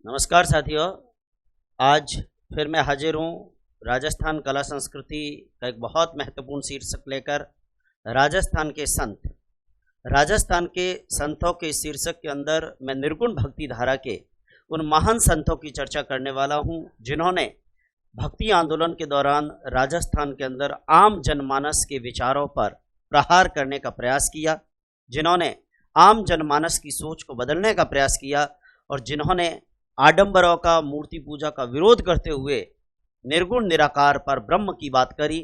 नमस्कार साथियों, आज फिर मैं हाजिर हूँ राजस्थान कला संस्कृति का एक बहुत महत्वपूर्ण शीर्षक लेकर। राजस्थान के संतों के शीर्षक के अंदर मैं निर्गुण भक्ति धारा के उन महान संतों की चर्चा करने वाला हूँ जिन्होंने भक्ति आंदोलन के दौरान राजस्थान के अंदर आम जनमानस के विचारों पर प्रहार करने का प्रयास किया, जिन्होंने आम जनमानस की सोच को बदलने का प्रयास किया और जिन्होंने आडंबरों का, मूर्ति पूजा का विरोध करते हुए निर्गुण निराकार पर ब्रह्म की बात करी।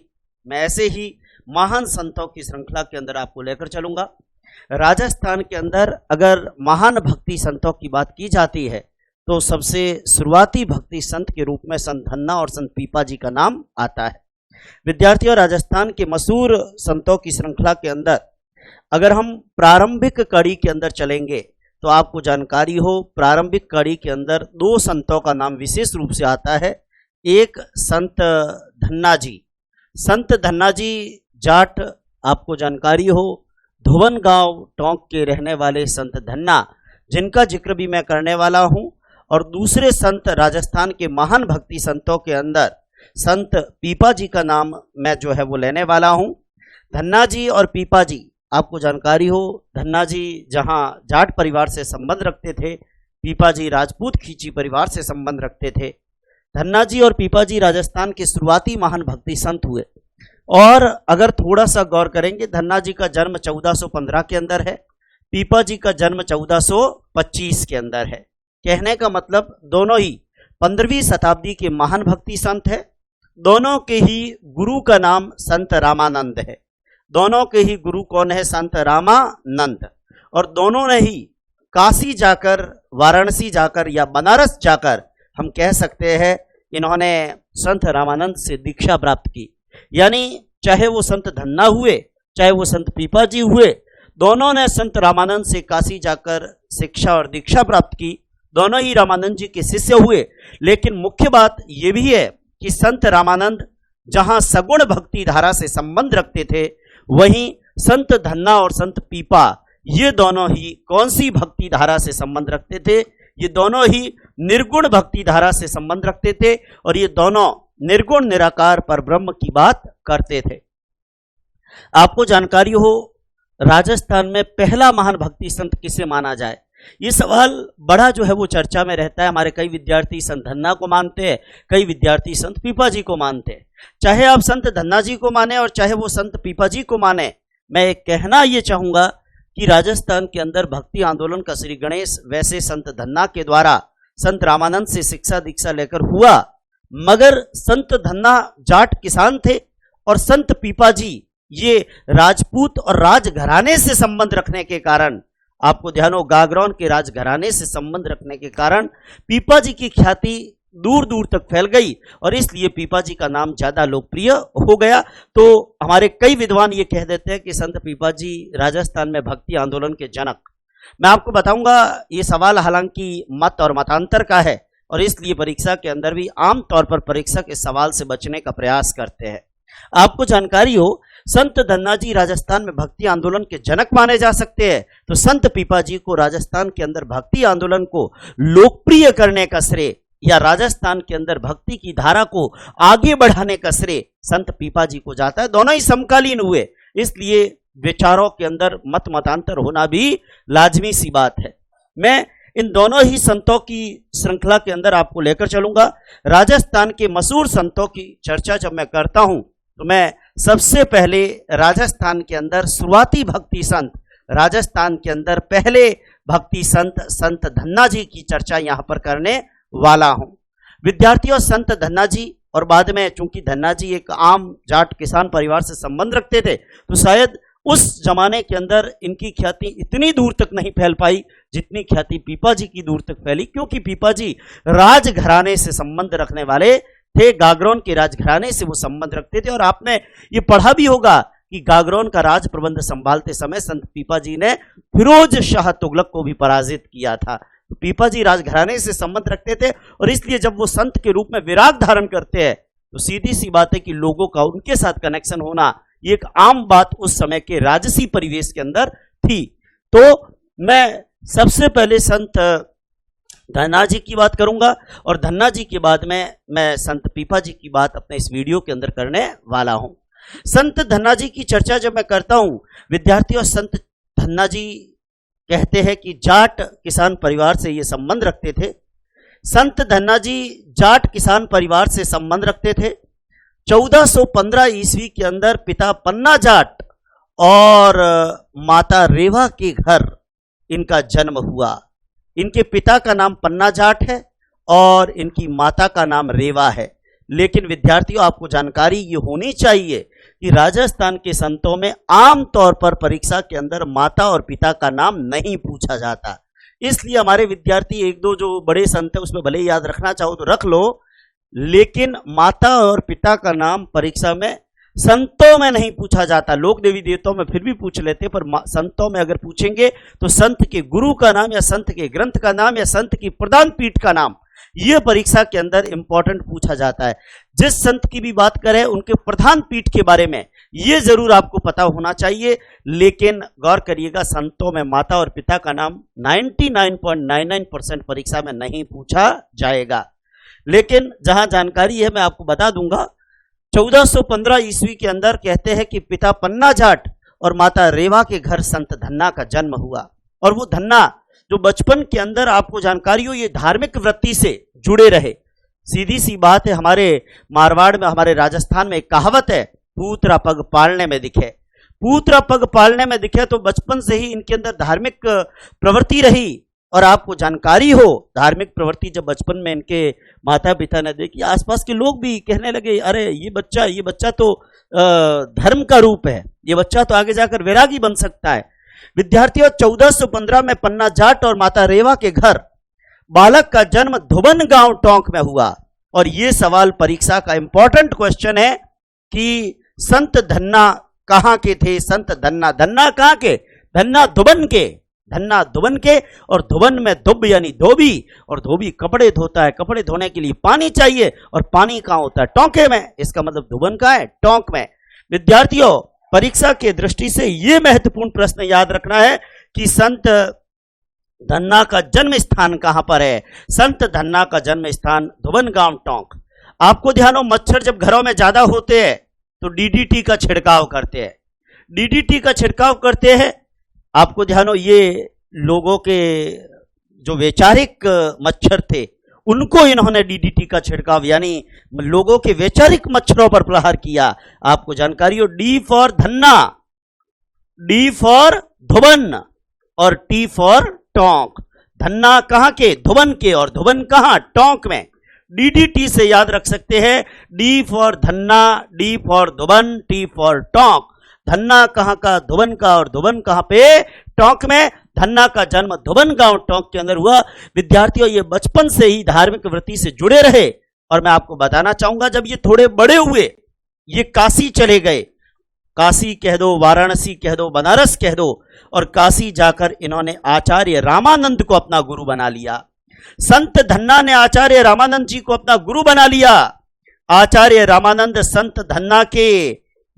मैं ऐसे ही महान संतों की श्रृंखला के अंदर आपको लेकर चलूंगा। राजस्थान के अंदर अगर महान भक्ति संतों की बात की जाती है तो सबसे शुरुआती भक्ति संत के रूप में संत धन्ना और संत पीपा जी का नाम आता है। विद्यार्थियों, राजस्थान के मशहूर संतों की श्रृंखला के अंदर अगर हम प्रारंभिक कड़ी के अंदर चलेंगे तो आपको जानकारी हो, प्रारंभिक कड़ी के अंदर दो संतों का नाम विशेष रूप से आता है। एक संत धन्ना जी, संत धन्ना जी जाट, आपको जानकारी हो, धुवन गांव टोंक के रहने वाले संत धन्ना, जिनका जिक्र भी मैं करने वाला हूं। और दूसरे संत राजस्थान के महान भक्ति संतों के अंदर संत पीपा जी का नाम मैं जो है वो लेने वाला हूं। धन्ना जी और पीपा जी, आपको जानकारी हो, धन्ना जी जहां जाट परिवार से संबंध रखते थे, पीपा जी राजपूत खींची परिवार से संबंध रखते थे। धन्ना जी और पीपा जी राजस्थान के शुरुआती महान भक्ति संत हुए। और अगर थोड़ा सा गौर करेंगे, धन्ना जी का जन्म 1415 के अंदर है, पीपा जी का जन्म 1425 के अंदर है। कहने का मतलब दोनों ही 15वीं शताब्दी के महान भक्ति संत है। दोनों के ही गुरु का नाम संत रामानंद है। दोनों के ही गुरु कौन है? संत रामानंद। और दोनों ने ही काशी जाकर, वाराणसी जाकर या बनारस जाकर हम कह सकते हैं इन्होंने संत रामानंद से दीक्षा प्राप्त की। यानी चाहे वो संत धन्ना हुए, चाहे वो संत पीपा जी हुए, दोनों ने संत रामानंद से काशी जाकर शिक्षा और दीक्षा प्राप्त की। दोनों ही रामानंद जी के शिष्य हुए। लेकिन मुख्य बात यह भी है कि संत रामानंद जहां सगुण भक्ति धारा से संबंध रखते थे, वहीं संत धन्ना और संत पीपा ये दोनों ही कौन सी भक्ति धारा से संबंध रखते थे? ये दोनों ही निर्गुण भक्ति धारा से संबंध रखते थे और ये दोनों निर्गुण निराकार पर ब्रह्म की बात करते थे। आपको जानकारी हो, राजस्थान में पहला महान भक्ति संत किसे माना जाए, ये सवाल बड़ा जो है वो चर्चा में रहता है। हमारे कई विद्यार्थी संत धन्ना को मानते हैं, कई विद्यार्थी संत पीपा जी को मानते हैं। चाहे आप संत धन्ना जी को माने और चाहे वो संत पीपा जी को माने, मैं एक कहना ये चाहूंगा कि राजस्थान के अंदर भक्ति आंदोलन का श्री गणेश वैसे संत धन्ना के द्वारा संत रामानंद से शिक्षा दीक्षा लेकर हुआ, मगर संत धन्ना जाट किसान थे और संत पीपा जी ये राजपूत और राजघराने से संबंध रखने के कारण, आपको ध्यान हो, गागरौन के राजघराने से संबंध रखने के कारण पीपा जी की ख्याति दूर दूर तक फैल गई और इसलिए पीपा जी का नाम ज्यादा लोकप्रिय हो गया। तो हमारे कई विद्वान ये कह देते हैं कि संत पीपा जी राजस्थान में भक्ति आंदोलन के जनक। मैं आपको बताऊंगा, ये सवाल हालांकि मत और मतांतर का है और इसलिए परीक्षा के अंदर भी आमतौर पर परीक्षा के सवाल से बचने का प्रयास करते हैं। आपको जानकारी हो, संत धन्ना जी राजस्थान में भक्ति आंदोलन के जनक माने जा सकते हैं, तो संत पीपा जी को राजस्थान के अंदर भक्ति आंदोलन को लोकप्रिय करने का श्रेय या राजस्थान के अंदर भक्ति की धारा को आगे बढ़ाने का श्रेय संत पीपा जी को जाता है। दोनों ही समकालीन हुए, इसलिए विचारों के अंदर मत मतांतर होना भी लाजमी सी बात है। मैं इन दोनों ही संतों की श्रृंखला के अंदर आपको लेकर चलूंगा। राजस्थान के मशहूर संतों की चर्चा जब मैं करता हूं तो मैं सबसे पहले राजस्थान के अंदर शुरुआती भक्ति संत, राजस्थान के अंदर पहले भक्ति संत संत धन्ना जी की चर्चा यहां पर करने वाला हूं। विद्यार्थियों, संत धन्ना जी, और बाद में चूंकि धन्ना जी एक आम जाट किसान परिवार से संबंध रखते थे तो शायद उस जमाने के अंदर इनकी ख्याति इतनी दूर तक नहीं फैल पाई जितनी ख्याति पीपा जी की दूर तक फैली, क्योंकि पीपा जी राजघराने से संबंध रखने वाले थे, गागरौन के राजघराने से वो संबंध रखते थे। और आपने ये पढ़ा भी होगा कि गागरौन का राज प्रबंध संभालते समय संत पीपा जी ने फिरोज शाह तुगलक को भी पराजित किया था। तो पीपा जी राजघराने से संबंध रखते थे और इसलिए जब वो संत के रूप में विराग धारण करते हैं तो सीधी सी बात है कि लोगों का उनके साथ कनेक्शन होना ये एक आम बात उस समय के राजसी परिवेश के अंदर थी। तो मैं सबसे पहले संत धन्ना जी की बात करूंगा और धन्ना जी के बाद में मैं संत पीपा जी की बात अपने इस वीडियो के अंदर करने वाला हूं। संत धन्ना जी की चर्चा जब मैं करता हूं, विद्यार्थियों, संत धन्ना जी कहते हैं कि जाट किसान परिवार से ये संबंध रखते थे। संत धन्ना जी जाट किसान परिवार से संबंध रखते थे। 1415 ईस्वी के अंदर पिता पन्ना जाट और माता रेवा के घर इनका जन्म हुआ। इनके पिता का नाम पन्ना जाट है और इनकी माता का नाम रेवा है। लेकिन विद्यार्थियों, आपको जानकारी ये होनी चाहिए कि राजस्थान के संतों में आम तौर पर परीक्षा के अंदर माता और पिता का नाम नहीं पूछा जाता। इसलिए हमारे विद्यार्थी एक दो जो बड़े संत है उसमें भले ही याद रखना चाहो तो रख लो, लेकिन माता और पिता का नाम परीक्षा में संतों में नहीं पूछा जाता। लोक देवी देवताओं में फिर भी पूछ लेते, पर संतों में अगर पूछेंगे तो संत के गुरु का नाम या संत के ग्रंथ का नाम या संत की प्रधान पीठ का नाम, यह परीक्षा के अंदर इंपॉर्टेंट पूछा जाता है। जिस संत की भी बात करें उनके प्रधान पीठ के बारे में यह जरूर आपको पता होना चाहिए। लेकिन गौर करिएगा, संतों में माता और पिता का नाम 99.99% परीक्षा में नहीं पूछा जाएगा। लेकिन जहां जानकारी है मैं आपको बता दूंगा। 1415 ईस्वी के अंदर कहते हैं कि पिता पन्ना जाट और माता रेवा के घर संत धन्ना का जन्म हुआ। और वो धन्ना जो बचपन के अंदर, आपको जानकारी हो, ये धार्मिक वृत्ति से जुड़े रहे। सीधी सी बात है, हमारे मारवाड़ में, हमारे राजस्थान में एक कहावत है, पूतरा पग पालने में दिखे। पूतरा पग पालने में दिखे तो बचपन से ही इनके अंदर धार्मिक प्रवृत्ति रही। और आपको जानकारी हो, धार्मिक प्रवृत्ति जब बचपन में इनके माता पिता ने देखी, आसपास के लोग भी कहने लगे, अरे ये बच्चा तो धर्म का रूप है, ये बच्चा तो आगे जाकर वैरागी बन सकता है। विद्यार्थियों, 1415 में पन्ना जाट और माता रेवा के घर बालक का जन्म धुबन गांव टोंक में हुआ। और ये सवाल परीक्षा का इंपॉर्टेंट क्वेश्चन है कि संत धन्ना कहां के थे। संत धन्ना कहां के? धन्ना धुबन के। और धुबन में दुब यानी धोबी, और धोबी कपड़े धोता है। कपड़े धोने के लिए पानी चाहिए, और पानी कहां होता है? टोंके में। इसका मतलब धुबन कहां है? टोंक में। विद्यार्थियों, परीक्षा के दृष्टि से यह महत्वपूर्ण प्रश्न याद रखना है कि संत धन्ना का जन्म स्थान कहां पर है। संत धन्ना का जन्म स्थान धुबन गांव टोंक। आपको ध्यान हो, मच्छर जब घरों में ज्यादा होते हैं तो डीडीटी का छिड़काव करते हैं। डीडीटी का छिड़काव करते हैं, आपको ध्यान हो, ये लोगों के जो वैचारिक मच्छर थे उनको इन्होंने डीडीटी का छिड़काव यानी लोगों के वैचारिक मच्छरों पर प्रहार किया। आपको जानकारी हो, D for Dhanna, D for Dhuban और टी फॉर टोंक। धन्ना कहां के? धुबन के। और धुबन कहां? टोंक में। डीडीटी से याद रख सकते हैं, D for Dhanna, D for Dhuban, T for Tonk. Dhanna कहां का? धुबन का। और धुबन कहां पे? टोंक में। धन्ना का जन्म धुबन गांव टोंक के अंदर हुआ। विद्यार्थियों, ये बचपन से ही धार्मिक वृत्ति से जुड़े रहे। और मैं आपको बताना चाहूंगा, जब ये थोड़े बड़े हुए, ये काशी चले गए। काशी कह दो, वाराणसी कह दो, बनारस कह दो। और काशी जाकर इन्होंने आचार्य रामानंद को अपना गुरु बना लिया। संत धन्ना ने आचार्य रामानंद जी को अपना गुरु बना लिया। आचार्य रामानंद संत धन्ना के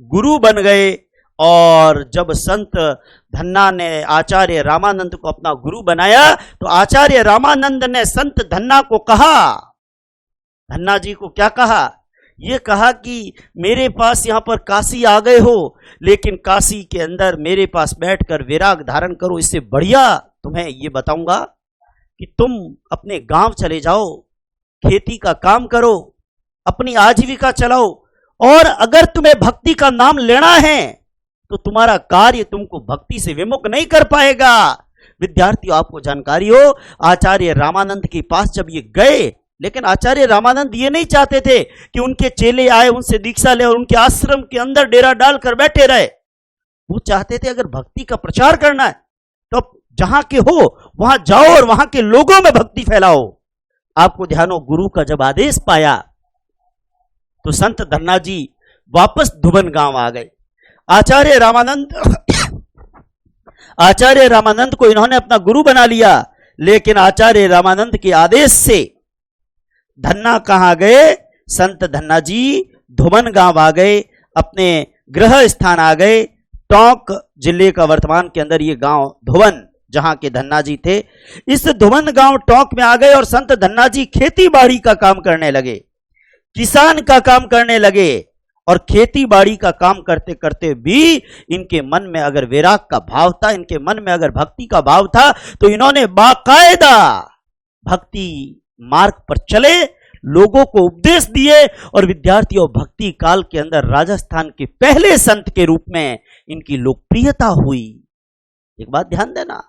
गुरु बन गए। और जब संत धन्ना ने आचार्य रामानंद को अपना गुरु बनाया तो आचार्य रामानंद ने संत धन्ना को कहा, धन्ना जी को क्या कहा? ये कहा कि मेरे पास यहां पर काशी आ गए हो, लेकिन काशी के अंदर मेरे पास बैठकर वैराग धारण करो। इससे बढ़िया तुम्हें ये बताऊंगा कि तुम अपने गांव चले जाओ, खेती का काम करो, अपनी आजीविका चलाओ। और अगर तुम्हें भक्ति का नाम लेना है तो तुम्हारा कार्य तुमको भक्ति से विमुख नहीं कर पाएगा। विद्यार्थियों, आपको जानकारी हो, आचार्य रामानंद के पास जब ये गए, लेकिन आचार्य रामानंद ये नहीं चाहते थे कि उनके चेले आए, उनसे दीक्षा ले और उनके आश्रम के अंदर डेरा डालकर बैठे रहे। वो चाहते थे अगर भक्ति का प्रचार करना है तो जहां के हो वहां जाओ और वहां के लोगों में भक्ति फैलाओ। आपको ध्यान हो, गुरु का जब आदेश पाया तो संत धन्ना जी वापस धुबन गांव आ गए। आचार्य रामानंद को इन्होंने अपना गुरु बना लिया। लेकिन आचार्य रामानंद के आदेश से धन्ना कहां गए? संत धन्ना जी धुबन गांव आ गए, अपने गृह स्थान आ गए। टोंक जिले का वर्तमान के अंदर ये गांव धुबन, जहां के धन्ना जी थे, इस धुवन गांव टोंक में आ गए और संत धन्ना जी खेती बाड़ी का काम करने लगे, किसान का काम करने लगे। और खेती बाड़ी का काम करते करते भी इनके मन में अगर वैराग का भाव था, इनके मन में अगर भक्ति का भाव था, तो इन्होंने बाकायदा भक्ति मार्ग पर चले, लोगों को उपदेश दिए और विद्यार्थियों भक्ति काल के अंदर राजस्थान के पहले संत के रूप में इनकी लोकप्रियता हुई। एक बात ध्यान देना,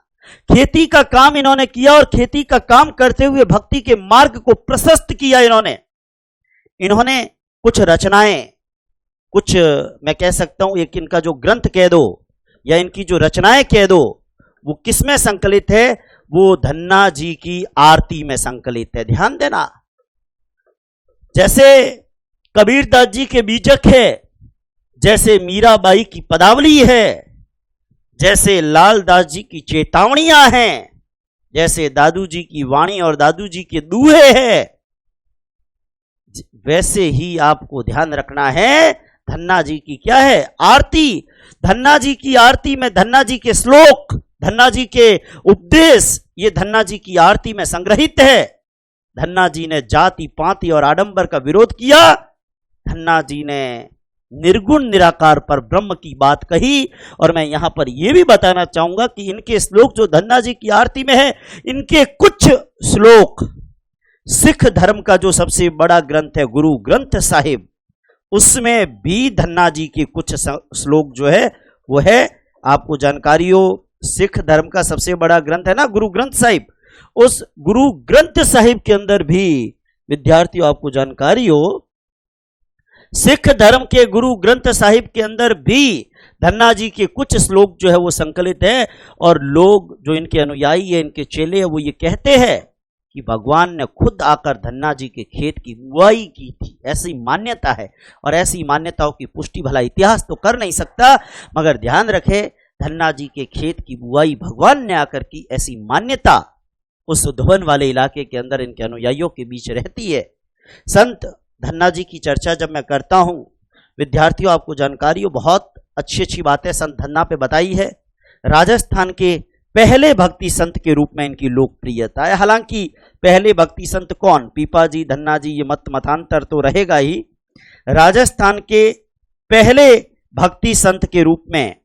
खेती का काम इन्होंने किया और खेती का काम करते हुए भक्ति के मार्ग को प्रशस्त किया। इन्होंने कुछ रचनाएं, कुछ मैं कह सकता हूं एक इनका जो ग्रंथ कह दो या इनकी जो रचनाएं कह दो, वो किसमें संकलित है? वो धन्ना जी की आरती में संकलित है। ध्यान देना, जैसे कबीरदास जी के बीजक है, जैसे मीराबाई की पदावली है, जैसे लालदास जी की चेतावनियां हैं, जैसे दादू जी की वाणी और दादू जी के दूहे हैं, वैसे ही आपको ध्यान रखना है धन्ना जी की क्या है? आरती। धन्ना जी की आरती में धन्ना जी के श्लोक, धन्ना जी के उपदेश, ये धन्ना जी की आरती में संग्रहित है। धन्ना जी ने जाति पाति और आडंबर का विरोध किया। धन्ना जी ने निर्गुण निराकार पर ब्रह्म की बात कही। और मैं यहां पर यह भी बताना चाहूंगा कि इनके श्लोक जो धन्ना जी की आरती में है, इनके कुछ श्लोक सिख धर्म का जो सबसे बड़ा ग्रंथ है गुरु ग्रंथ साहिब, उसमें भी धन्ना जी के कुछ श्लोक जो है वो है। आपको जानकारी हो, सिख धर्म का सबसे बड़ा ग्रंथ है ना गुरु ग्रंथ साहिब, उस गुरु ग्रंथ साहिब के अंदर भी विद्यार्थियों आपको जानकारी हो, सिख धर्म के गुरु ग्रंथ साहिब के अंदर भी धन्ना जी के कुछ श्लोक जो है वो संकलित है। और लोग जो इनके अनुयायी है, इनके चेले है, वो ये कहते हैं कि भगवान ने खुद आकर धन्ना जी के खेत की बुआई की थी। ऐसी मान्यता है और ऐसी मान्यताओं की पुष्टि भला इतिहास तो कर नहीं सकता, मगर ध्यान रखे धन्ना जी के खेत की बुआई भगवान ने आकर की, ऐसी मान्यता उस धुवन वाले इलाके के अंदर इनके अनुयायियों के बीच रहती है। संत धन्ना जी की चर्चा जब मैं करता हूं, विद्यार्थियों आपको जानकारी हो, बहुत अच्छी अच्छी बातें संत धन्ना पे बताई है। राजस्थान के पहले भक्ति संत के रूप में इनकी लोकप्रियता है। हालांकि पहले भक्ति संत कौन, पीपा जी, धन्ना जी, ये मतांतर तो रहेगा ही। राजस्थान के पहले भक्ति संत के रूप में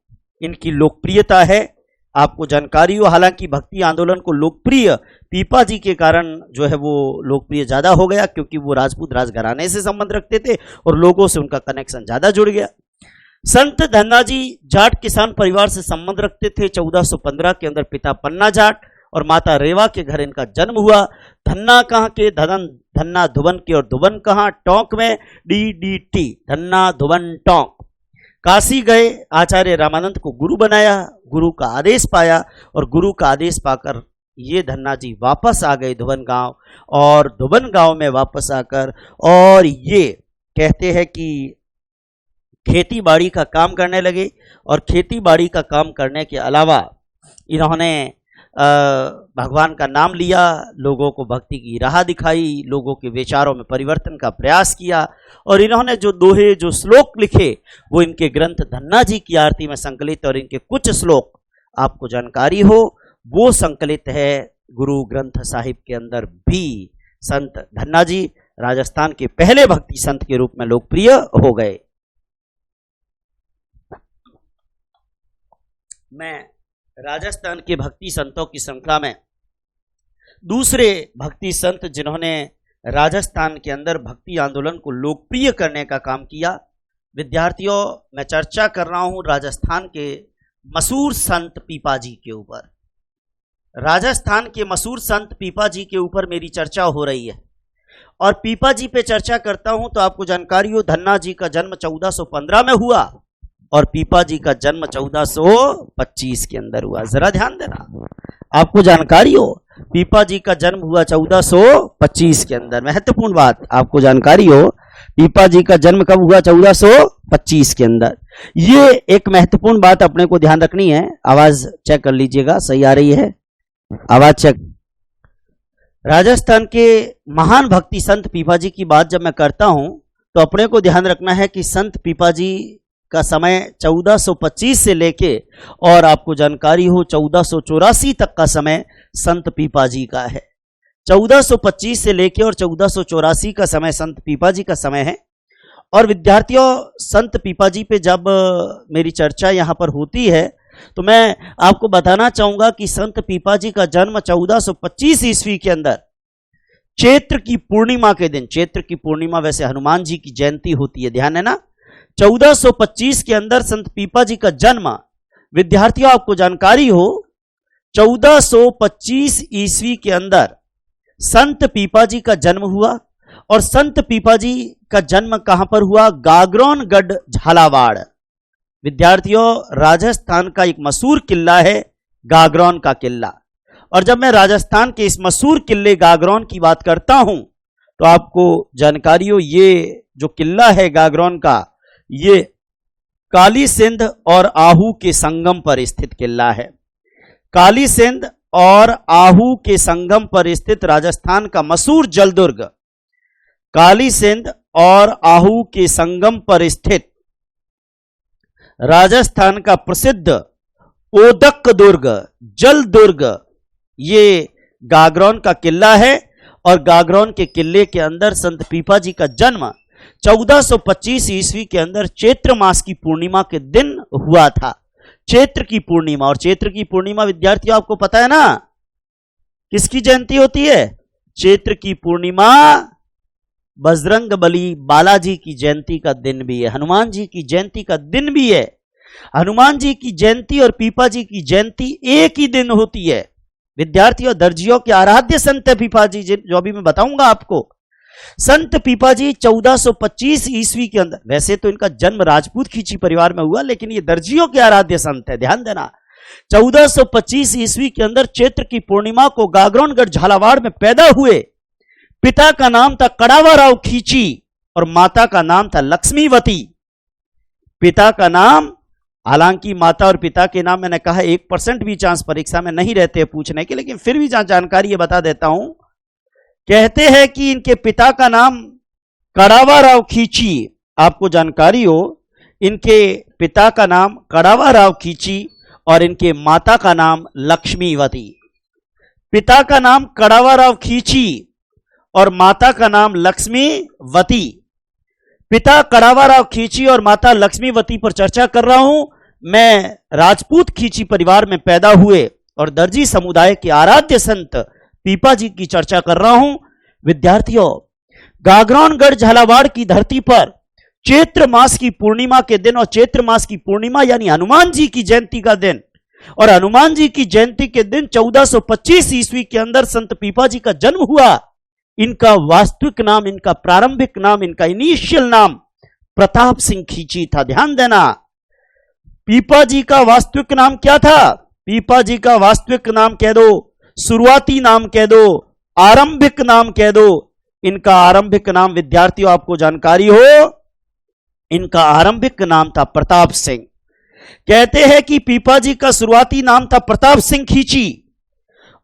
इनकी लोकप्रियता है। आपको जानकारी हो, हालांकि भक्ति आंदोलन को लोकप्रिय पीपा जी के कारण जो है वो लोकप्रिय ज्यादा हो गया, क्योंकि वो राजपूत राजघराने से संबंध रखते थे और लोगों से उनका कनेक्शन ज्यादा जुड़ गया। संत धन्ना जी जाट किसान परिवार से संबंध रखते थे। 1415 के अंदर पिता पन्ना जाट और माता रेवा के घर इनका जन्म हुआ। धन्ना कहाँ के? धन्ना धुवन के, और धुवन कहाँ? टोंक में, DDT, धन्ना धुवन टोंक। काशी गए, आचार्य रामानंद को गुरु बनाया, गुरु का आदेश पाया और गुरु का आदेश पाकर ये धन्ना जी वापस आ गए धुवन गांव। और धुवन गांव में वापस आकर और ये कहते हैं कि खेती बाड़ी का काम करने लगे। और खेती बाड़ी का काम करने के अलावा इन्होंने भगवान का नाम लिया, लोगों को भक्ति की राह दिखाई, लोगों के विचारों में परिवर्तन का प्रयास किया। और इन्होंने जो दोहे, जो श्लोक लिखे, वो इनके ग्रंथ धन्ना जी की आरती में संकलित। और इनके कुछ श्लोक आपको जानकारी हो, वो संकलित है गुरु ग्रंथ साहिब के अंदर भी। संत धन्ना जी राजस्थान के पहले भक्ति संत के रूप में लोकप्रिय हो गए। मैं राजस्थान के भक्ति संतों की श्रृंखला में दूसरे भक्ति संत जिन्होंने राजस्थान के अंदर भक्ति आंदोलन को लोकप्रिय करने का काम किया, विद्यार्थियों मैं चर्चा कर रहा हूं राजस्थान के मशहूर संत पीपा जी के ऊपर। राजस्थान के मशहूर संत पीपा जी के ऊपर मेरी चर्चा हो रही है। और पीपा जी पे चर्चा करता हूं तो आपको जानकारी हो, धन्ना जी का जन्म 1415 में हुआ और पीपा जी का जन्म 1425 के अंदर हुआ। जरा ध्यान देना, आपको जानकारी हो, पीपा जी का जन्म हुआ 1425 के अंदर। महत्वपूर्ण बात आपको जानकारी हो, पीपा जी का जन्म कब हुआ? 1425 के अंदर। ये एक महत्वपूर्ण बात अपने को ध्यान रखनी है। आवाज चेक कर लीजिएगा, सही आ रही है आवाज? चेक। राजस्थान के महान भक्ति संत पीपा जी की बात जब मैं करता हूं तो अपने को ध्यान रखना है कि संत पीपा जी का समय 1425 से लेके और आपको जानकारी हो 1484 तक का समय संत पीपाजी का है। 1425 से लेके और 1484 का समय संत पीपाजी का समय है। और विद्यार्थियों, संत पीपाजी पे जब मेरी चर्चा यहाँ पर होती है तो मैं आपको बताना चाहूंगा कि संत पीपाजी का जन्म 1425 ईस्वी के अंदर चैत्र की पूर्णिमा के दिन, चैत्र की पूर्णिमा वैसे हनुमान जी की जयंती होती है, ध्यान है ना, 1425 के अंदर संत पीपाजी का जन्म, विद्यार्थियों आपको जानकारी हो 1425 ईस्वी के अंदर संत पीपाजी का जन्म हुआ। और संत पीपाजी का जन्म कहां पर हुआ? गागरोनगढ़ झालावाड़। विद्यार्थियों, राजस्थान का एक मशहूर किला है गागरोन का किला। और जब मैं राजस्थान के इस मशहूर किले गागरोन की बात करता हूं तो आपको जानकारी हो ये जो किला है गागरोन का, ये काली सिंध और आहू के संगम पर स्थित किला है। काली सिंध और आहू के संगम पर स्थित राजस्थान का मशहूर जलदुर्ग, काली सिंध और आहू के संगम पर स्थित राजस्थान का प्रसिद्ध ओदक दुर्ग, जल दुर्ग, ये गागरोन का किला है। और गागरोन के किले के अंदर संत पीपाजी का जन्म 1425 ईस्वी के अंदर चैत्र मास की पूर्णिमा के दिन हुआ था। चैत्र की पूर्णिमा, और चैत्र की पूर्णिमा विद्यार्थियों आपको पता है ना किसकी जयंती होती है? चैत्र की पूर्णिमा बजरंग बली बालाजी की जयंती का दिन भी है, हनुमान जी की जयंती का दिन भी है। हनुमान जी की जयंती और पीपाजी की जयंती एक ही दिन होती है। विद्यार्थियों, दर्जियों के आराध्य संत है पीपाजी, जो अभी मैं बताऊंगा आपको। संत पीपाजी 1425 ईस्वी के अंदर, वैसे तो इनका जन्म राजपूत खींची परिवार में हुआ, लेकिन ये दर्जियों के आराध्य संत है, ध्यान देना। 1425 ईस्वी के अंदर चैत्र की पूर्णिमा को गागरोनगढ़ झालावाड़ में पैदा हुए। पिता का नाम था कड़ावाराव खींची और माता का नाम था लक्ष्मीवती। पिता का नाम, हालांकि माता और पिता के नाम मैंने कहा 1% भी चांस परीक्षा में नहीं रहते पूछने के, लेकिन फिर भी जानकारी ये बता देता हूं। कहते हैं कि इनके पिता का नाम कड़ावाराव खींची, आपको जानकारी हो इनके पिता का नाम कड़ावाराव खींची और इनके माता का नाम लक्ष्मीवती। पिता का नाम कड़ावाराव खींची और माता का नाम लक्ष्मीवती। पिता कड़ावाराव खींची और माता लक्ष्मीवती पर चर्चा कर रहा हूं। मैं राजपूत खींची परिवार में पैदा हुए और दर्जी समुदाय के आराध्य संत पीपाजी की चर्चा कर रहा हूं। विद्यार्थियों, गागरोनगढ़ झालावाड़ की धरती पर चैत्र मास की पूर्णिमा के दिन, और चैत्र मास की पूर्णिमा यानी हनुमान जी की जयंती का दिन, और हनुमान जी की जयंती के दिन 1425 ईस्वी के अंदर संत पीपाजी का जन्म हुआ। इनका वास्तविक नाम, इनका प्रारंभिक नाम, इनका इनिशियल नाम प्रताप सिंह खींची था, ध्यान देना। पीपाजी का वास्तविक नाम क्या था? पीपाजी का वास्तविक नाम कह दो, शुरुआती नाम कह दो, आरंभिक नाम कह दो। इनका आरंभिक नाम विद्यार्थियों आपको जानकारी हो, इनका आरंभिक नाम था प्रताप सिंह। कहते हैं कि पीपाजी का शुरुआती नाम था प्रताप सिंह खींची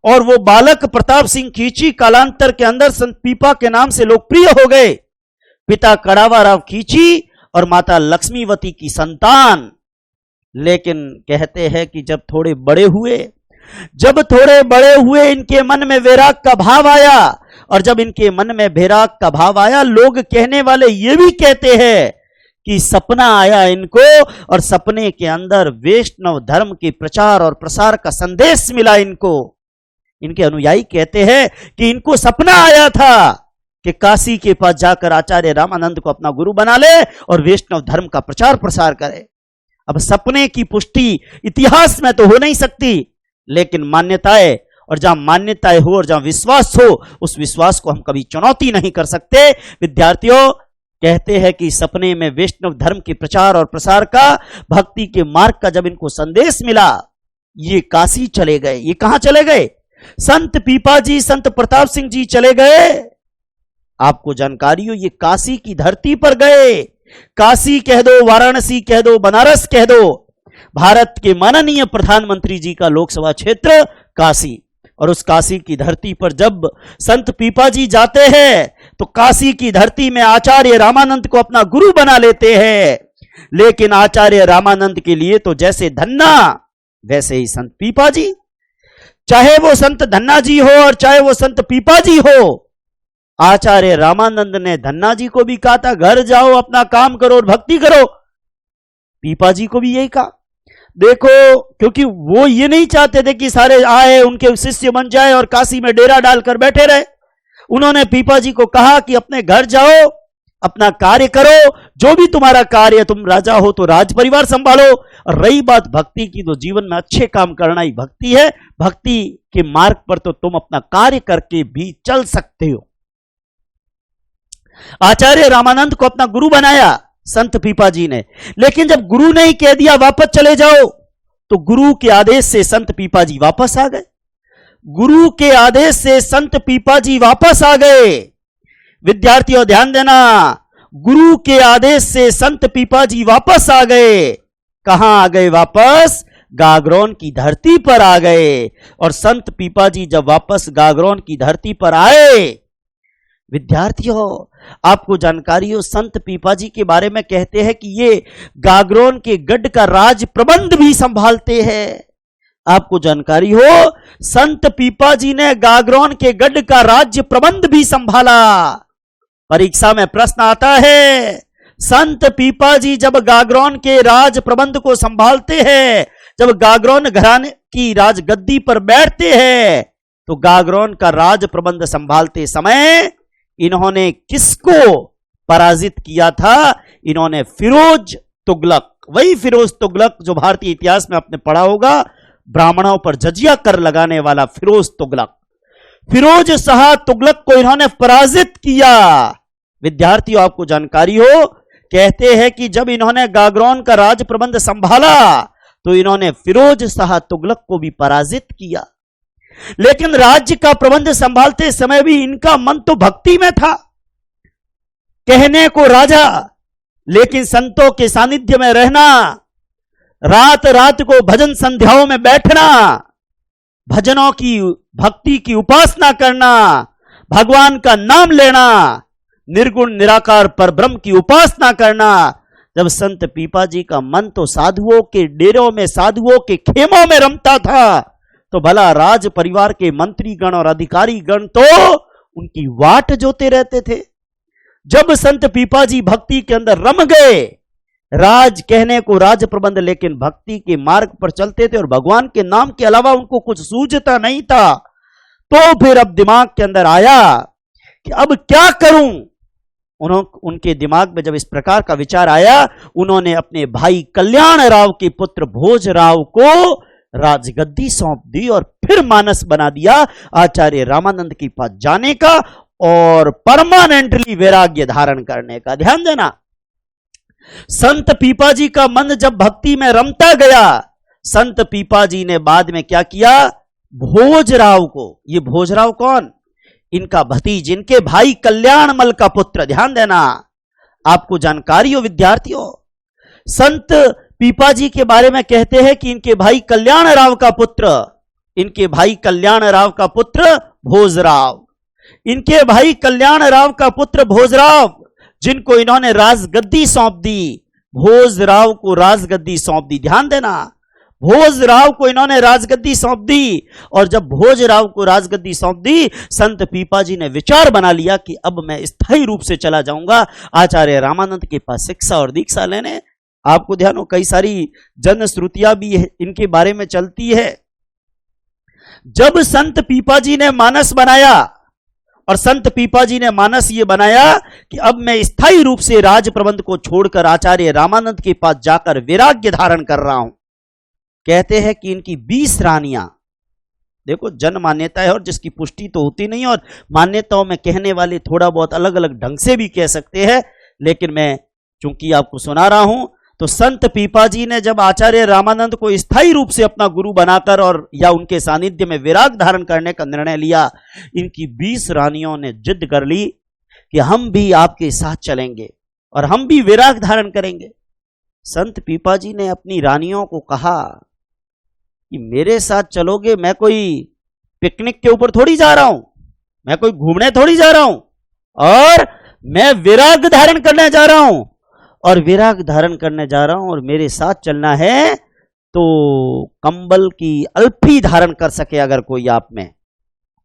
और वो बालक प्रताप सिंह खींची कालांतर के अंदर संत पीपा के नाम से लोकप्रिय हो गए। पिता कड़ावाराव खींची और माता लक्ष्मीवती की संतान। लेकिन कहते हैं कि जब थोड़े बड़े हुए इनके मन में वैराग का भाव आया, और जब इनके मन में वैराग का भाव आया, लोग कहने वाले ये भी कहते हैं कि सपना आया इनको और सपने के अंदर वैष्णव धर्म के प्रचार और प्रसार का संदेश मिला इनको। इनके अनुयायी कहते हैं कि इनको सपना आया था कि काशी के पास जाकर आचार्य रामानंद को अपना गुरु बना ले और वैष्णव धर्म का प्रचार प्रसार करे। अब सपने की पुष्टि इतिहास में तो हो नहीं सकती, लेकिन मान्यताएं, और जहां मान्यताएं हो और जहां विश्वास हो, उस विश्वास को हम कभी चुनौती नहीं कर सकते। विद्यार्थियों, कहते हैं कि सपने में वैष्णव धर्म के प्रचार और प्रसार का, भक्ति के मार्ग का जब इनको संदेश मिला, ये काशी चले गए। ये कहां चले गए? संत पीपाजी, संत प्रताप सिंह जी चले गए। आपको जानकारी हो, ये काशी की धरती पर गए। काशी कह दो, वाराणसी कह दो, बनारस कह दो, भारत के माननीय प्रधानमंत्री जी का लोकसभा क्षेत्र काशी। और उस काशी की धरती पर जब संत पीपाजी जाते हैं तो काशी की धरती में आचार्य रामानंद को अपना गुरु बना लेते हैं। लेकिन आचार्य रामानंद के लिए तो जैसे धन्ना वैसे ही संत पीपा जी। चाहे वो संत धन्ना जी हो और चाहे वो संत पीपा जी हो, आचार्य रामानंद ने धन्ना जी को भी कहा था घर जाओ अपना काम करो और भक्ति करो, पीपा जी को भी यही कहा। देखो, क्योंकि वो ये नहीं चाहते थे कि सारे आए उनके शिष्य बन जाए और काशी में डेरा डालकर बैठे रहे। उन्होंने पीपा जी को कहा कि अपने घर जाओ, अपना कार्य करो, जो भी तुम्हारा कार्य, तुम राजा हो तो राज परिवार संभालो, और रही बात भक्ति की तो जीवन में अच्छे काम करना ही भक्ति है। भक्ति के मार्ग पर तो तुम अपना कार्य करके भी चल सकते हो। आचार्य रामानंद को अपना गुरु बनाया संत पीपा जी ने, लेकिन जब गुरु ने ही कह दिया वापस चले जाओ, तो गुरु के आदेश से संत पीपा जी वापस आ गए। गुरु के आदेश से संत पीपा जी वापस आ गए। विद्यार्थियों ध्यान देना, गुरु के आदेश से संत पीपा जी वापस आ गए। कहां आ गए वापस? गागरोन की धरती पर आ गए। और संत पीपा जी जब वापस गागरोन की धरती पर आए, विद्यार्थियों आपको जानकारी हो, संत पीपा जी के बारे में कहते हैं कि ये गागरोन के गढ़ का राज प्रबंध भी संभालते हैं। आपको जानकारी हो, संत पीपा जी ने गागरोन के गढ़ का राज्य प्रबंध भी संभाला। परीक्षा में प्रश्न आता है, संत पीपा जी जब गागरोन के राज प्रबंध को संभालते हैं, जब गागरोन घराने की राजगद्दी पर बैठते हैं, तो गागरोन का राज प्रबंध संभालते समय इन्होंने किसको पराजित किया था? इन्होंने फिरोज तुगलक, वही फिरोज तुगलक जो भारतीय इतिहास में आपने पढ़ा होगा, ब्राह्मणों पर जजिया कर लगाने वाला फिरोज तुगलक, फिरोज शाह तुगलक को इन्होंने पराजित किया। विद्यार्थियों आपको जानकारी हो, कहते हैं कि जब इन्होंने गागरोन का राज प्रबंध संभाला तो इन्होंने फिरोज शाह तुगलक को भी पराजित किया। लेकिन राज्य का प्रबंध संभालते समय भी इनका मन तो भक्ति में था। कहने को राजा, लेकिन संतों के सानिध्य में रहना, रात रात को भजन संध्याओं में बैठना, भजनों की भक्ति की उपासना करना, भगवान का नाम लेना, निर्गुण निराकार परब्रह्म की उपासना करना। जब संत पीपा जी का मन तो साधुओं के डेरों में, साधुओं के खेमों में रमता था, तो भला राज परिवार के मंत्री गण और अधिकारी गण तो उनकी वाट जोते रहते थे। जब संत पीपा जी भक्ति के अंदर रम गए, राज कहने को राज प्रबंध, लेकिन भक्ति के मार्ग पर चलते थे और भगवान के नाम के अलावा उनको कुछ सूझता नहीं था, तो फिर अब दिमाग के अंदर आया कि अब क्या करूं। उनके दिमाग में जब इस प्रकार का विचार आया, उन्होंने अपने भाई कल्याण राव के पुत्र भोजराव को राजगद्दी सौंप दी और फिर मानस बना दिया आचार्य रामानंद के पास जाने का और परमानेंटली वैराग्य धारण करने का। ध्यान देना, संत पीपा जी का मन जब भक्ति में रमता गया, संत पीपा जी ने बाद में क्या किया? भोजराव को, ये भोजराव कौन? इनका भतीज, इनके भाई कल्याणमल का पुत्र। ध्यान देना, आपको जानकारी हो विद्यार्थियों, संत पीपा जी के बारे में कहते हैं कि इनके भाई कल्याण राव का पुत्र, इनके भाई कल्याण राव का पुत्र भोजराव, इनके भाई कल्याण राव का पुत्र भोजराव, जिनको इन्होंने राजगद्दी सौंप दी, भोजराव को राजगद्दी सौंप दी। ध्यान देना, भोजराव को इन्होंने राजगद्दी सौंप दी। और जब भोजराव को राजगद्दी सौंप दी, संत पीपा जी ने विचार बना लिया कि अब मैं स्थायी रूप से चला जाऊंगा आचार्य रामानंद के पास शिक्षा और दीक्षा लेने। आपको ध्यान हो, कई सारी जन श्रुतियां भी इनके बारे में चलती है। जब संत पीपा जी ने मानस बनाया, और संत पीपा जी ने मानस ये बनाया कि अब मैं स्थायी रूप से राज प्रबंध को छोड़कर आचार्य रामानंद के पास जाकर वैराग्य धारण कर रहा हूं। कहते हैं कि इनकी 20 रानियां, देखो जन मान्यता है और जिसकी पुष्टि तो होती नहीं, और मान्यताओं में कहने वाले थोड़ा बहुत अलग अलग ढंग से भी कह सकते हैं, लेकिन मैं चूंकि आपको सुना रहा हूं, तो संत पीपा जी ने जब आचार्य रामानंद को स्थायी रूप से अपना गुरु बनाकर और या उनके सानिध्य में विराग धारण करने का निर्णय लिया, इनकी 20 रानियों ने जिद कर ली कि हम भी आपके साथ चलेंगे और हम भी विराग धारण करेंगे। संत पीपा जी ने अपनी रानियों को कहा कि मेरे साथ चलोगे, मैं कोई पिकनिक के ऊपर थोड़ी जा रहा हूं, मैं कोई घूमने थोड़ी जा रहा हूं, और मैं विराग धारण करने जा रहा हूं। और विराग धारण करने जा रहा हूं और मेरे साथ चलना है तो कंबल की अल्फी धारण कर सके अगर कोई आप में,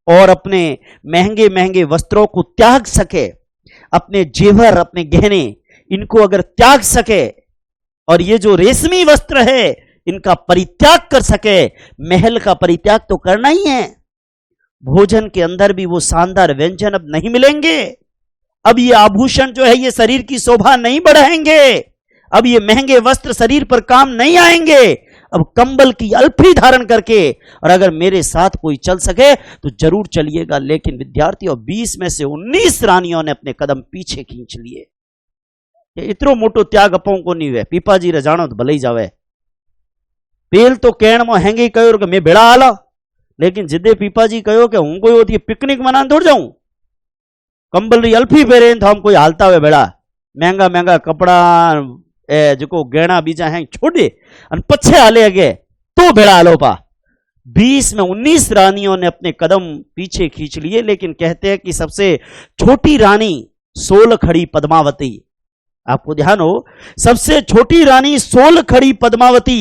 और अपने महंगे महंगे वस्त्रों को त्याग सके, अपने जेवर अपने गहने इनको अगर त्याग सके, और ये जो रेशमी वस्त्र है इनका परित्याग कर सके। महल का परित्याग तो करना ही है, भोजन के अंदर भी वो शानदार व्यंजन अब नहीं मिलेंगे, अब ये आभूषण जो है ये शरीर की शोभा नहीं बढ़ाएंगे, अब ये महंगे वस्त्र शरीर पर काम नहीं आएंगे। अब कंबल की अल्फी धारण करके, और अगर मेरे साथ कोई चल सके तो जरूर चलिएगा। लेकिन विद्यार्थियों 20 में से 19 रानियों ने अपने कदम पीछे खींच लिए। इतरो मोटो त्याग अपो को नहीं हुए, पीपाजी रे जानो तो भले ही जावे। पेल तो कहण में हेंगे कहो कि मैं भेड़ा आला, लेकिन जिदे पीपाजी कहो कि हूं कोई होती पिकनिक मनाने थोड़ जाऊं, कंबल री अल्फी पहरे तो हम कोई हालता हुए भेड़ा, महंगा महंगा कपड़ा जो गहना बीजा है छोड़े और पछे हाले अगे तो भेड़ा हालो पा। 20 में 19 रानियों ने अपने कदम पीछे खींच लिए। लेकिन कहते हैं कि सबसे छोटी रानी सोलखड़ी पद्मावती, आपको ध्यान हो, सबसे छोटी रानी सोलखड़ी पद्मावती,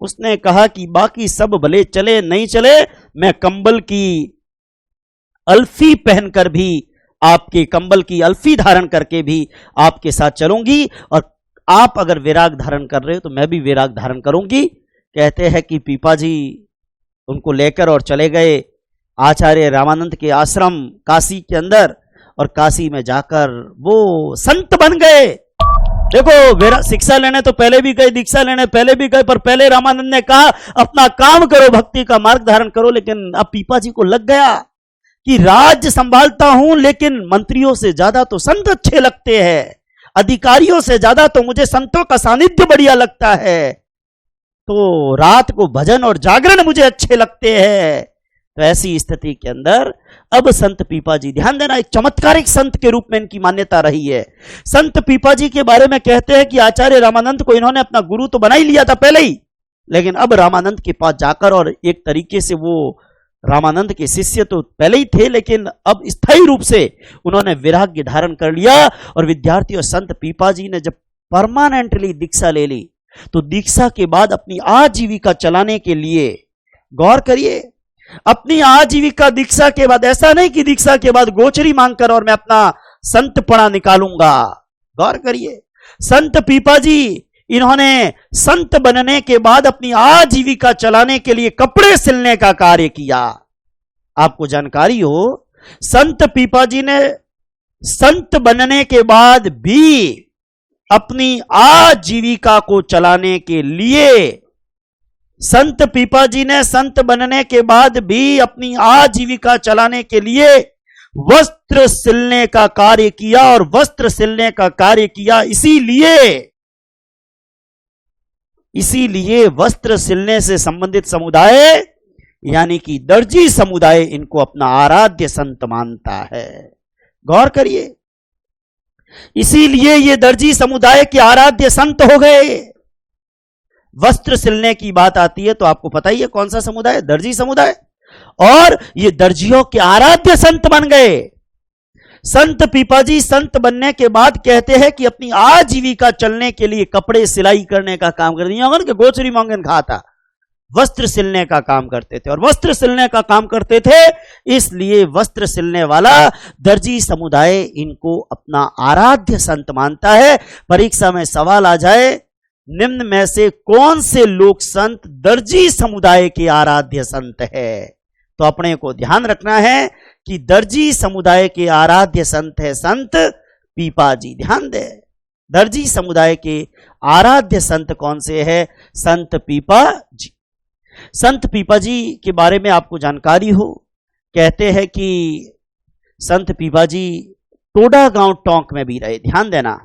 उसने कहा कि बाकी सब भले चले नहीं चले, मैं कंबल की अल्फी पहनकर भी, आपके कंबल की अल्फी धारण करके भी आपके साथ चलूंगी, और आप अगर विराग धारण कर रहे हो तो मैं भी विराग धारण करूंगी। कहते हैं कि पीपाजी उनको लेकर और चले गए आचार्य रामानंद के आश्रम काशी के अंदर, और काशी में जाकर वो संत बन गए। देखो, शिक्षा लेने तो पहले भी गए, दीक्षा लेने पहले भी गए, पर पहले रामानंद ने कहा अपना काम करो, भक्ति का मार्ग धारण करो। लेकिन अब पीपाजी को लग गया कि राज्य संभालता हूं, लेकिन मंत्रियों से ज्यादा तो संत अच्छे लगते हैं, अधिकारियों से ज्यादा तो मुझे संतों का सानिध्य बढ़िया लगता है, तो रात को भजन और जागरण मुझे अच्छे लगते हैं। तो ऐसी स्थिति के अंदर अब संत पीपाजी, ध्यान देना, एक चमत्कारिक संत के रूप में इनकी मान्यता रही है। संत पीपाजी के बारे में कहते हैं कि आचार्य रामानंद को इन्होंने अपना गुरु तो बना ही लिया था पहले ही, लेकिन अब रामानंद के पास जाकर, और एक तरीके से वो रामानंद के शिष्य तो पहले ही थे, लेकिन अब स्थायी रूप से उन्होंने विराग्य धारण कर लिया। और विद्यार्थियों, संत पीपाजी ने जब परमानेंटली दीक्षा ले ली, तो दीक्षा के बाद अपनी आजीविका चलाने के लिए, गौर करिए, अपनी आजीविका दीक्षा के बाद, ऐसा नहीं कि दीक्षा के बाद गोचरी मांगकर और मैं अपना संतपणा निकालूंगा। गौर करिए, संत पीपाजी इन्होंने संत बनने के बाद अपनी आजीविका चलाने के लिए कपड़े सिलने का कार्य किया। आपको जानकारी हो, संत पीपाजी ने संत बनने के बाद भी अपनी आजीविका को चलाने के लिए, संत पीपाजी ने संत बनने के बाद भी अपनी आजीविका चलाने के लिए वस्त्र सिलने का कार्य किया। और वस्त्र सिलने का कार्य किया इसीलिए वस्त्र सिलने से संबंधित समुदाय, यानी कि दर्जी समुदाय, इनको अपना आराध्य संत मानता है। गौर करिए, इसीलिए ये दर्जी समुदाय के आराध्य संत हो गए। वस्त्र सिलने की बात आती है तो आपको पता ही है कौन सा समुदाय, दर्जी समुदाय, और ये दर्जियों के आराध्य संत बन गए। संत पीपाजी संत बनने के बाद कहते हैं कि अपनी आजीविका चलने के लिए कपड़े सिलाई करने का काम कर दिया, कि गोचरी मांगन खाता, वस्त्र सिलने का काम करते थे। और वस्त्र सिलने का काम करते थे इसलिए वस्त्र सिलने वाला दर्जी समुदाय इनको अपना आराध्य संत मानता है। परीक्षा में सवाल आ जाए, निम्न में से कौन से लोक संत दर्जी समुदाय के आराध्य संत है, तो अपने को ध्यान रखना है कि दर्जी समुदाय के आराध्य संत है संत पीपाजी। ध्यान दे, दर्जी समुदाय के आराध्य संत कौन से है, संत पीपाजी। संत पीपाजी के बारे में आपको जानकारी हो, कहते हैं कि संत पीपाजी टोडा गांव टोंक में भी रहे। ध्यान देना,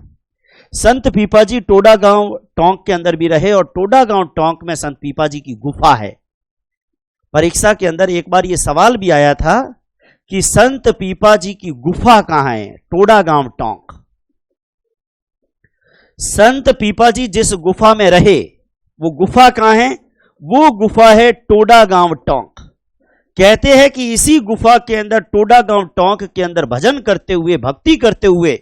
संत पीपाजी टोडा गांव टोंक के अंदर भी रहे, और टोडा गांव टोंक में संत पीपाजी की गुफा है। परीक्षा के अंदर एक बार यह सवाल भी आया था कि संत पीपाजी की गुफा कहां है, टोडा गांव टोंक। संत पीपाजी जिस गुफा में रहे वो गुफा कहां है, वो गुफा है टोडा गांव टोंक। कहते हैं कि इसी गुफा के अंदर, टोडा गांव टोंक के अंदर भजन करते हुए, भक्ति करते हुए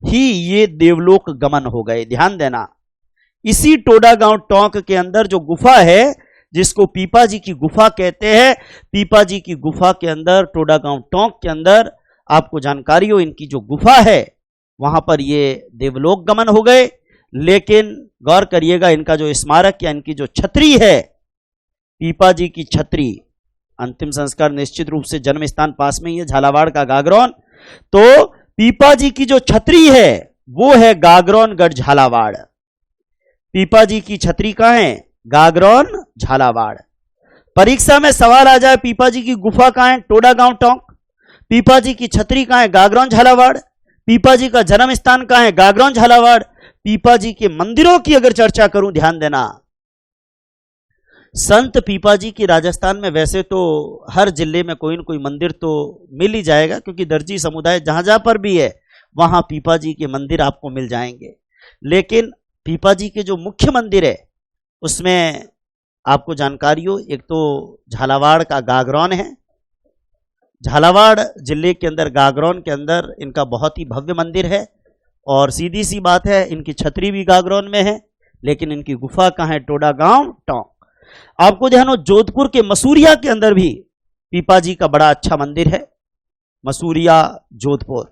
ही ये देवलोक गमन हो गए। ध्यान देना, इसी टोडा गांव टोंक के अंदर जो गुफा है, जिसको पीपा जी की गुफा कहते हैं, पीपा जी की गुफा के अंदर, टोडा गांव टोंक के अंदर आपको जानकारी हो, इनकी जो गुफा है वहां पर ये देवलोक गमन हो गए। लेकिन गौर करिएगा, इनका जो स्मारक या इनकी जो छतरी है, पीपा जी की छतरी, अंतिम संस्कार निश्चित रूप से जन्म स्थान पास में ही है, झालावाड़ का गागरौन। तो पीपा जी की जो छतरी है वो है गागरौनगढ़ झालावाड़। पीपा जी की छतरी कहां है? गागरौन झालावाड़। परीक्षा में सवाल आ जाए पीपा जी की गुफा कहां है? टोडा गांव टोंक। पीपा जी की छतरी कहां है? गागरौन झालावाड़। पीपा जी का जन्म स्थान कहां है? गागरौन झालावाड़। पीपा जी के मंदिरों की अगर चर्चा करूं, ध्यान देना, संत पीपा जी की राजस्थान में वैसे तो हर जिले में कोई न कोई मंदिर तो मिल ही जाएगा, क्योंकि दर्जी समुदाय जहां जहां पर भी है वहां पीपा जी के मंदिर आपको मिल जाएंगे। लेकिन पीपा जी के जो मुख्य मंदिर है उसमें आपको जानकारी हो, एक तो झालावाड़ का गागरौन है। झालावाड़ जिले के अंदर गागरौन के अंदर इनका बहुत ही भव्य मंदिर है, और सीधी सी बात है इनकी छतरी भी गागरौन में है, लेकिन इनकी गुफा कहाँ है? टोडा गांव टोंक। आपको ध्यान हो, जोधपुर के मसूरिया के अंदर भी पीपा जी का बड़ा अच्छा मंदिर है। मसूरिया जोधपुर,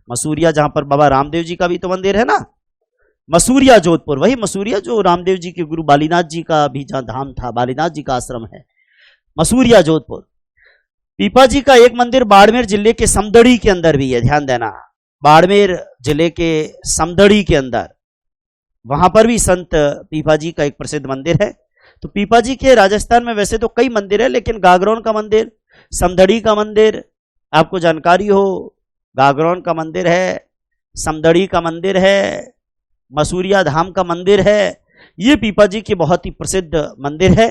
मसूरिया जहां पर बाबा रामदेव जी का भी तो मंदिर है ना, मसूरिया जोधपुर, वही मसूरिया जो रामदेव जी के गुरु बालीनाथ जी का भी जहां धाम था, बालीनाथ जी का आश्रम है, मसूरिया जोधपुर। पीपा जी का एक मंदिर बाड़मेर जिले के समदड़ी के अंदर भी है। ध्यान देना, बाड़मेर जिले के समदड़ी के अंदर, वहां पर भी संत पीपा जी का एक प्रसिद्ध मंदिर है। तो पीपा जी के राजस्थान में वैसे तो कई मंदिर है, लेकिन गागरौन का मंदिर, समदड़ी का मंदिर, आपको जानकारी हो, गागरौन का मंदिर है, समदड़ी का मंदिर है, मसूरिया धाम का मंदिर है, ये पीपा जी के बहुत ही प्रसिद्ध मंदिर है।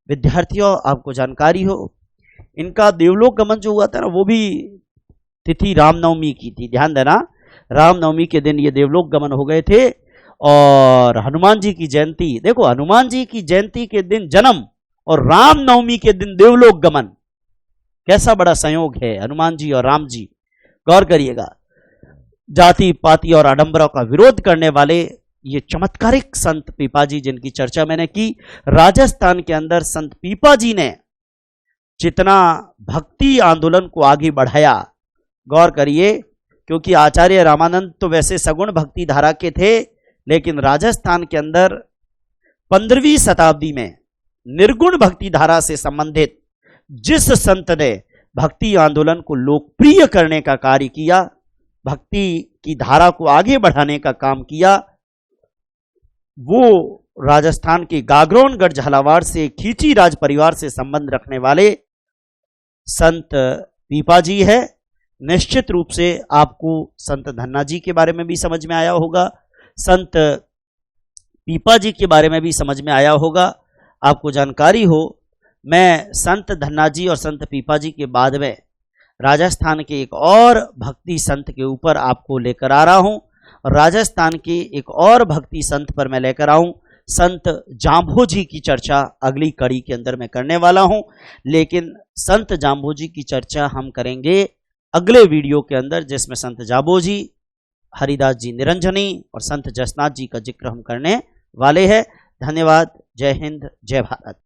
विद्यार्थियों, आपको जानकारी हो, इनका देवलोक गमन जो हुआ था ना, वो भी तिथि रामनवमी की थी। ध्यान देना, रामनवमी के दिन ये देवलोक गमन हो गए थे। और हनुमान जी की जयंती, देखो हनुमान जी की जयंती के दिन जन्म और रामनवमी के दिन देवलोक गमन, कैसा बड़ा संयोग है हनुमान जी और राम जी। गौर करिएगा, जाति पाति और आडंबरों का विरोध करने वाले ये चमत्कारिक संत पीपा जी, जिनकी चर्चा मैंने की, राजस्थान के अंदर संत पीपा जी ने जितना भक्ति आंदोलन को आगे बढ़ाया, गौर करिए, क्योंकि आचार्य रामानंद तो वैसे सगुण भक्ति धारा के थे, लेकिन राजस्थान के अंदर 15वीं शताब्दी में निर्गुण भक्ति धारा से संबंधित जिस संत ने भक्ति आंदोलन को लोकप्रिय करने का कार्य किया, भक्ति की धारा को आगे बढ़ाने का काम किया, वो राजस्थान के गागरौनगढ़ झालावाड़ से खींची राज परिवार से संबंध रखने वाले संत पीपा जी है। निश्चित रूप से आपको संत धन्ना जी के बारे में भी समझ में आया होगा, संत पीपा जी के बारे में भी समझ में आया होगा। आपको जानकारी हो, मैं संत धन्ना जी और संत पीपा जी के बाद में राजस्थान के एक और भक्ति संत के ऊपर आपको लेकर आ रहा हूं, और राजस्थान के एक और भक्ति संत पर मैं लेकर आऊं, संत जाम्भोजी की चर्चा अगली कड़ी के अंदर मैं करने वाला हूं। लेकिन संत जाम्भोजी की चर्चा हम करेंगे अगले वीडियो के अंदर, जिसमें संत जाम्भोजी, हरिदास जी निरंजनी और संत जसनाथ जी का जिक्र हम करने वाले हैं। धन्यवाद। जय हिंद, जय भारत।